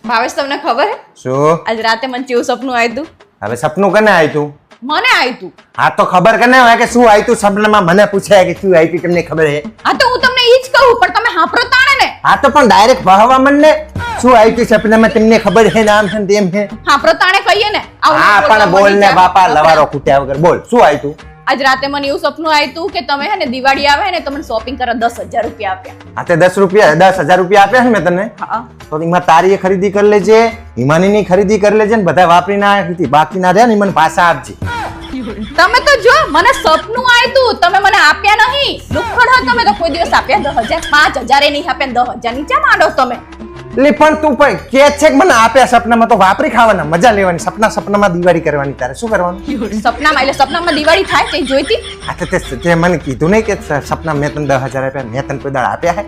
ભાવેશ તમને ખબર હે શું આજ રાતે મને કેવું સપનું આવ્યું તું? હવે સપનું કને આવ્યું તું? મને આવ્યું તું. હા તો ખબર કને હોય કે શું આવ્યું તું સપનામાં? મને પૂછે કે શું આવ્યું તમને ખબર હે? હા તો હું તમને ઈ જ કહું પણ તમે હાંભળો તાણે ને. હા તો પણ ડાયરેક્ટ ભાવવા મને શું આવ્યું તું સપનામાં તમને ખબર હે? નામ છે ને તેમ હે. હાંભળો તાણે કહીએ ને. આવું હા ના પણ બોલતા બોલ મળી ને જાય. બાપા લવારો ખૂટ્યા વગર બોલ શું આવ્યું તું? આજ રાતે મને એવું સપનું આવ્યું તું કે તમે હે ને દિવાળી આવે ને તો મને શોપિંગ કરવા 10,000 રૂપિયા આપ્યા. હા તે 10,000 રૂપિયા આપ્યા છે મેં તને. હા તો એમાં તારી ખરીદી કરી લેજે, હિમાનીની ખરીદી કરી લેજે ને બધા વાપરી ના બાકી ના રહ્યા ને મને પાછા આપજે. તમે તો જો મને સપનું આવ્યું તું તમે મને આપ્યા નહીં. લુખડ હો તમે તો કોઈ દિવસ આપ્યા 10,000 5,000 એ નહીં આપ્યા 10,000 નીચે માંડો તમે. એટલે પણ તું પણ કે છે કે મને આપ્યા સપનામાં તો વાપરી ખાવાના મજા લેવાની સપનામાં દિવાળી કરવાની તારે શું કરવાનું? સપનામાં એટલે સપનામાં દિવાળી થાય તે જોઈતી. હા તો તે મને કીધું નહીં કે સપના મેં તને 10,000 આપ્યા મેં તને કોઈ દાડ આપ્યા હે?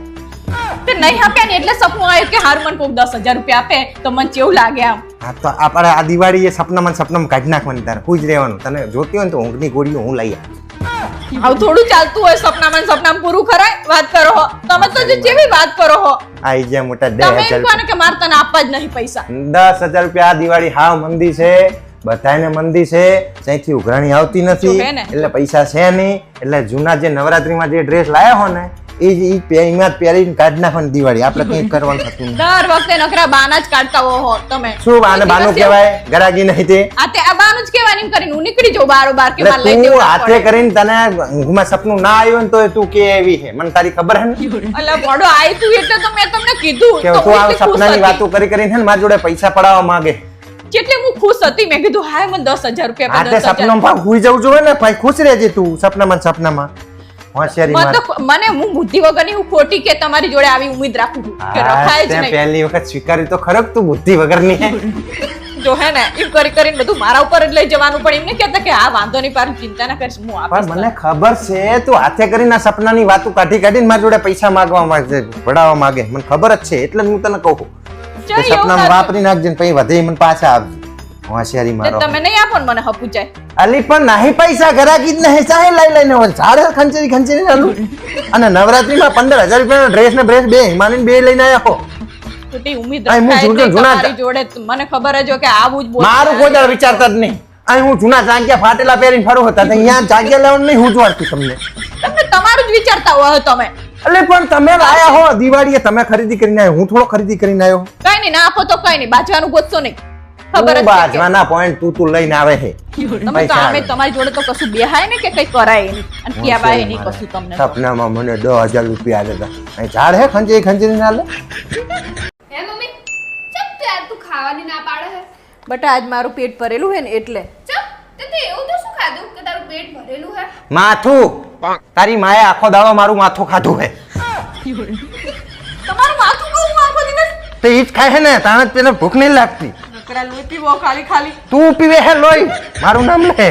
તે નહીં આપ્યા ને એટલે સપનું આવ્યું કે હારું મને કોક 10,000 રૂપિયા આપે તો મને કેવું લાગે આમ. હા તો આપણે આ દિવાળી એ સપનામાં કાઢી નાખવાની તારે પૂજ રહેવાનું. તને જોતી હોય ને તો ઊંઘની ગોળીઓ હું લઈ આવીશ. આવું થોડું ચાલતું હોય સપનામાં પૂરું કરાય વાત કરો હો તમે તો જે જેવી વાત કરો હો. આઈ ગયા મોટા તમે એમ 10,000 કહો ને કે મારે તને આપવા જ નહીં પૈસા. 10,000 રૂપિયા આ દિવાળી હાવ મંદી છે બધાને મંદી છે ત્યાંથી ઉઘરાણી આવતી નથી જો હે ને. એટલે પૈસા છે નહીં એટલે જૂના જે નવરાત્રીમાં જે ડ્રેસ લાયા હો ને એ એમાં જ પહેરીને કાઢી નાખવાની દિવાળી આપણે કંઈ કરવાનું થતું નથી. દર વખતે નકરા બાના જ કાઢતા હો તમે. શું આને બાનું કહેવાય? ગરાગી નહીં તે આ તે આ બાનું જ કહેવાય એમ કરીને હું નીકળી જાઉં બારોબાર કે મારે લઈ એટલે તું દેવું હાથે કરીને તને ઊંઘમાં સપનું ના આવ્યું ને તો તું કે એવી છે મને તારી ખબર હે ને અલા મોડો આઈ તું એટલે તો મેં તમને કીધું કે તો તું હું આ એટલી ખુશ સપનાની હતી. વાતો કરીને છે ને મારી જોડે પૈસા પડાવવા માંગે. જેટલી હું ખુશ હતી મેં કીધું હાય મને 10,000 રૂપિયા આ આપે, તે 10,000. સપનામાં હુઈ જવું જોઈએ ને ભાઈ ખુશ રહેજે તું સપનામાં હોશિયારી મને માર. તો મને હું બુદ્ધિ વગરની હું ખોટી કે તમારી જોડે આવી ઉમ્મીદ રાખું છું કે હા, રખાય જ તે નહીં. પહેલી વખત સ્વીકારી તો ખરો કે તું બુદ્ધિ વગરની હે. જો હે ને એમ કરીને બધું મારા ઉપર જ લઈ જવાનું પણ એમને કહેતા કે હા વાંધો નહીં પાર ચિંતા ના કરીશ હું આપીશ. પણ મને ખબર છે તું હાથે કરીને આ સપનાની વાતો કાઢીને મારી જોડે પૈસા માંગવા માંગે ભડાવવા માંગે મને ખબર જ છે એટલે જ હું તને કહું ચાલ, કે એવું સપનામાં નથી. વાપરી નાખજે ને પછી વધે મને પાછા આપજે. હોશિયારી તે મારો તમે નહીં આપો ને મને હપુચાય. અલી પણ નહીં પૈસા ગરાકી જ નહીં ચાહે લઈને હોય ઝાડે ખંચેરી આલું અને નવરાત્રીમાં 15,000 રૂપિયાનો ડ્રેસ ને બ્રેસ બે હિમાની બે લઈને આવ્યા હો. ખોટી ઉમ્મીદ અહીં હું રખાય જ નહીં જૂના- તમારી જોડે મને ખબર જ હોય કે આવું જ બોલ મારું કોઈ દાડો વિચારતા જ નહીં. અહીં હું જૂના જાંગ્યા ફાટેલા પહેરીને ફરું હતા તો અહીંયા જાંગ્યા લેવાનું નહીં હું જ વાળતું તમને. તમે તમારું જ વિચારતા હોય તમે. એટલે પણ તમે લાયા હો દિવાળીએ તમે ખરીદી કરીને આવ્યો હું થોડો ખરીદી કરીને આવ્યો. કઈ નહીં ના આપો તો કઈ નહીં બાજવાનું ગોતશો નહીં ખબર જ તું છે કે. બાજવાના point તું લઈને આવે છે તમે તો પૈસા આમે આવે. તમારી જોડે તો કશું બેહાય ને કે કઈ કરાય નહીં અને ક્યાં બાય નહીં કશું તમને તો. સપનામાં મને 10,000 રૂપિયા આલે હતા અહીં ઝાડ હે ખંચેરી નાલે. હે મમ્મી ચપ તે યાર તું ખાવાની ના પાડે હે બટા આજ મારું પેટ ભરેલું હે ને એટલે ચપ તે એવું તો શું ખાધું કે તારું પેટ ભરેલું હે માથું તારી માએ આખો દાડો મારું માથું ખાધું હે તમારું માથું કહું આખો દિવસ તો ઈ જ ખાય હે ને તાણે જ તેને ભૂખ નહીં લાગતી. નકરા લોહી પીવો ખાલી ખાલી તું પીવે હે લોહી મારું નામ લે